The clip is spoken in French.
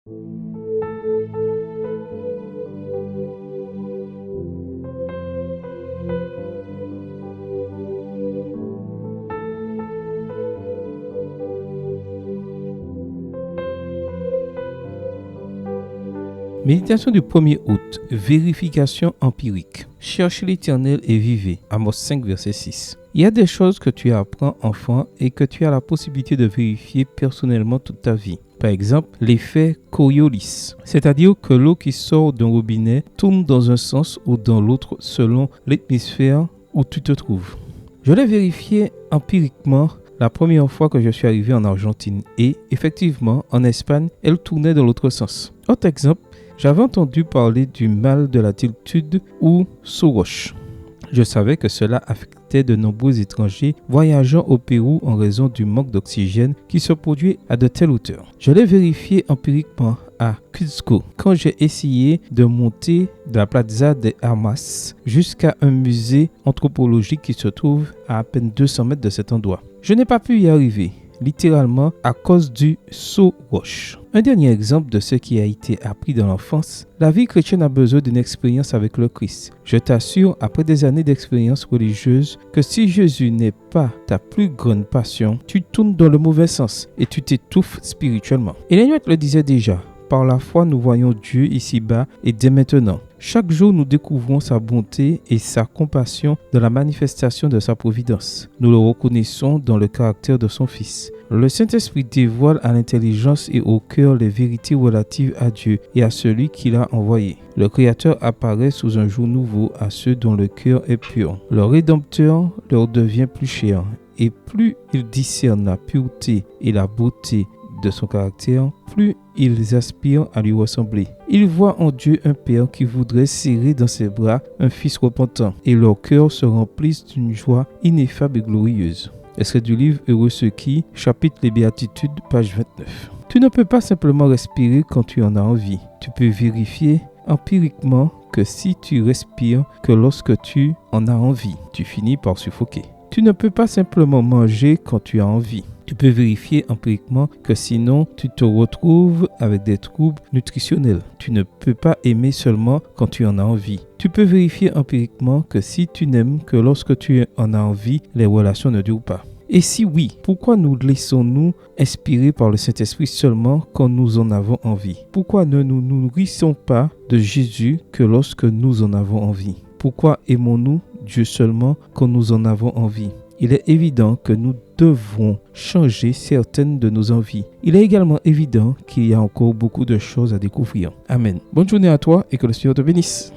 Méditation du 1er août, vérification empirique. Cherchez l'Éternel et vivez. Amos 5, verset 6. Il y a des choses que tu apprends enfant et que tu as la possibilité de vérifier personnellement toute ta vie. Par exemple, l'effet Coriolis, c'est-à-dire que l'eau qui sort d'un robinet tourne dans un sens ou dans l'autre selon l'hémisphère où tu te trouves. Je l'ai vérifié empiriquement la première fois que je suis arrivé en Argentine et, effectivement, en Espagne, elle tournait dans l'autre sens. Autre exemple, j'avais entendu parler du mal de l'altitude ou sous-roche. Je savais que cela affectait de nombreux étrangers voyageant au Pérou en raison du manque d'oxygène qui se produit à de telles hauteurs. Je l'ai vérifié empiriquement à Cuzco quand j'ai essayé de monter de la Plaza de Armas jusqu'à un musée anthropologique qui se trouve à peine 200 mètres de cet endroit. Je n'ai pas pu y arriver, littéralement à cause du saut-roche. Un dernier exemple de ce qui a été appris dans l'enfance, la vie chrétienne a besoin d'une expérience avec le Christ. Je t'assure, après des années d'expérience religieuse, que si Jésus n'est pas ta plus grande passion, tu tournes dans le mauvais sens et tu t'étouffes spirituellement. Ellen White le disait déjà, par la foi nous voyons Dieu ici-bas et dès maintenant. Chaque jour, nous découvrons sa bonté et sa compassion dans la manifestation de sa providence. Nous le reconnaissons dans le caractère de son Fils. Le Saint-Esprit dévoile à l'intelligence et au cœur les vérités relatives à Dieu et à celui qui l'a envoyé. Le Créateur apparaît sous un jour nouveau à ceux dont le cœur est pur. Le Rédempteur leur devient plus cher et plus ils discernent la pureté et la beauté de son caractère, plus ils aspirent à lui ressembler. Ils voient en Dieu un Père qui voudrait serrer dans ses bras un Fils repentant, et leurs cœurs se remplissent d'une joie ineffable et glorieuse. Extrait du livre Heureux ceux qui, chapitre Les Béatitudes, page 29. Tu ne peux pas simplement respirer quand tu en as envie. Tu peux vérifier empiriquement que si tu respires que lorsque tu en as envie, tu finis par suffoquer. Tu ne peux pas simplement manger quand tu as envie. Tu peux vérifier empiriquement que sinon tu te retrouves avec des troubles nutritionnels. Tu ne peux pas aimer seulement quand tu en as envie. Tu peux vérifier empiriquement que si tu n'aimes que lorsque tu en as envie, les relations ne durent pas. Et si oui, pourquoi nous laissons-nous inspirer par le Saint-Esprit seulement quand nous en avons envie? Pourquoi ne nous nourrissons pas de Jésus que lorsque nous en avons envie? Pourquoi aimons-nous Dieu seulement quand nous en avons envie? Il est évident que nous devrons changer certaines de nos envies. Il est également évident qu'il y a encore beaucoup de choses à découvrir. Amen. Bonne journée à toi et que le Seigneur te bénisse.